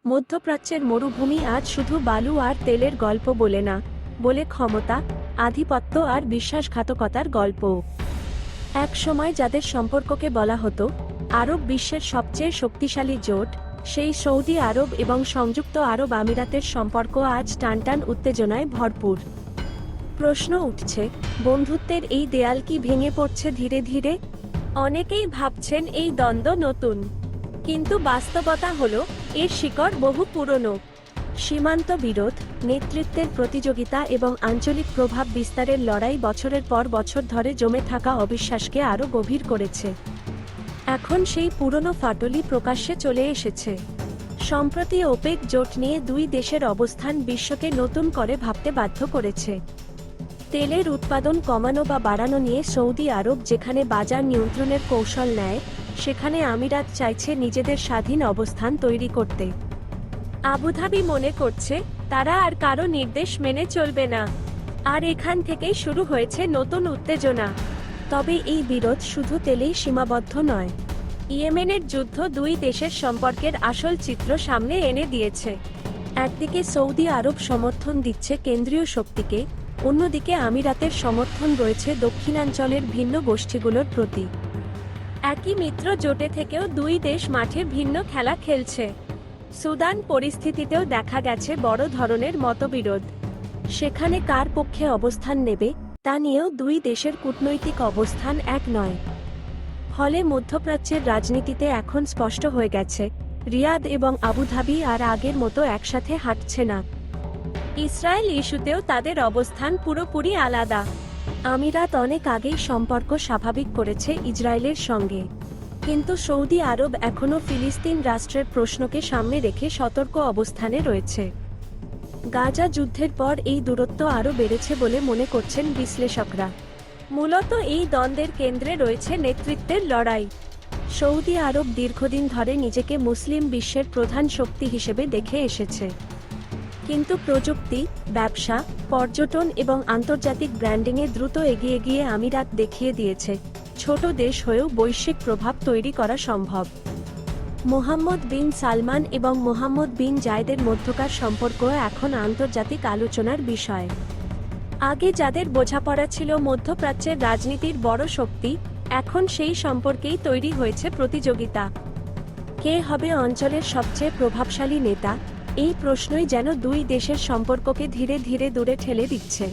মধ্যপ্রাচ্যের মরুভূমি আজ শুধু বালু আর তেলের গল্প বলে না, বলে ক্ষমতা, আধিপত্য আর বিশ্বাসঘাতকতার গল্প। এক সময় যাদের সম্পর্ককে বলা হতো আরব বিশ্বের সবচেয়ে শক্তিশালী জোট, সেই সৌদি আরব এবং সংযুক্ত আরব আমিরাতের সম্পর্ক আজ টানটান উত্তেজনায় ভরপুর। প্রশ্ন উঠছে, বন্ধুত্বের এই দেয়াল কি ভেঙে পড়ছে ধীরে ধীরে? অনেকেই ভাবছেন এই দ্বন্দ্ব নতুন, কিন্তু বাস্তবতা হলো এর শিকড় বহু পুরনো। সীমান্ত বিরোধ, নেতৃত্বের প্রতিযোগিতা এবং আঞ্চলিক প্রভাব বিস্তারের লড়াই বছরের পর বছর ধরে জমে থাকা অবিশ্বাসকে আরও গভীর করেছে। এখন সেই পুরনো ফাটলই প্রকাশ্যে চলে এসেছে। সম্প্রতি ওপেক জোট নিয়ে দুই দেশের অবস্থান বিশ্বকে নতুন করে ভাবতে বাধ্য করেছে। তেলের উৎপাদন কমানো বা বাড়ানো নিয়ে সৌদি আরব যেখানে বাজার নিয়ন্ত্রণের কৌশল নেয়, সেখানে আমিরাত চাইছে নিজেদের স্বাধীন অবস্থান তৈরি করতে। আবুধাবি মনে করছে তারা আর কারো নির্দেশ মেনে চলবে না। আর এখান থেকেই শুরু হয়েছে নতুন উত্তেজনা। তবে এই বিরোধ শুধু তেলেই সীমাবদ্ধ নয়। ইয়েমেনের যুদ্ধ দুই দেশের সম্পর্কের আসল চিত্র সামনে এনে দিয়েছে। একদিকে সৌদি আরব সমর্থন দিচ্ছে কেন্দ্রীয় শক্তিকে, অন্যদিকে আমিরাতের সমর্থন রয়েছে দক্ষিণাঞ্চলের ভিন্ন গোষ্ঠীগুলোর প্রতি। একই মিত্র জোটে থেকেও দুই দেশ মাঠে ভিন্ন খেলা খেলছে। সুদান পরিস্থিতিতেও দেখা গেছে বড় ধরনের মতবিরোধ। সেখানে কার পক্ষে অবস্থান নেবে তা নিয়েও দুই দেশের কূটনৈতিক অবস্থান এক নয়। ফলে মধ্যপ্রাচ্যের রাজনীতিতে এখন স্পষ্ট হয়ে গেছে, রিয়াদ এবং আবুধাবি আর আগের মতো একসাথে হাঁটছে না। ইসরায়েল ইস্যুতেও তাদের অবস্থান পুরোপুরি আলাদা। আমিরাত অনেক আগেই সম্পর্ক স্বাভাবিক করেছে ইসরায়েলের সঙ্গে, কিন্তু সৌদি আরব এখনও ফিলিস্তিন রাষ্ট্রের প্রশ্নকে সামনে রেখে সতর্ক অবস্থানে রয়েছে। গাজা যুদ্ধের পর এই দূরত্ব আরও বেড়েছে বলে মনে করছেন বিশ্লেষকরা। মূলত এই দ্বন্দ্বের কেন্দ্রে রয়েছে নেতৃত্বের লড়াই। সৌদি আরব দীর্ঘদিন ধরে নিজেকে মুসলিম বিশ্বের প্রধান শক্তি হিসেবে দেখে এসেছে, কিন্তু প্রযুক্তি, ব্যবসা, পর্যটন এবং আন্তর্জাতিক ব্র্যান্ডিংয়ে দ্রুত এগিয়ে গিয়ে আমিরাত দেখিয়ে দিয়েছে ছোট দেশ হয়েও বৈশ্বিক প্রভাব তৈরি করা সম্ভব। মোহাম্মদ বিন সালমান এবং মোহাম্মদ বিন জায়েদের মধ্যকার সম্পর্ক এখন আন্তর্জাতিক আলোচনার বিষয়। আগে যাদের বোঝাপড়া ছিল মধ্যপ্রাচ্যের রাজনীতির বড় শক্তি, এখন সেই সম্পর্কেই তৈরি হয়েছে প্রতিযোগিতা। কে হবে অঞ্চলের সবচেয়ে প্রভাবশালী নেতা, এই প্রশ্নই যেন দুই দেশের সম্পর্ককে ধীরে ধীরে দূরে ঠেলে দিচ্ছে।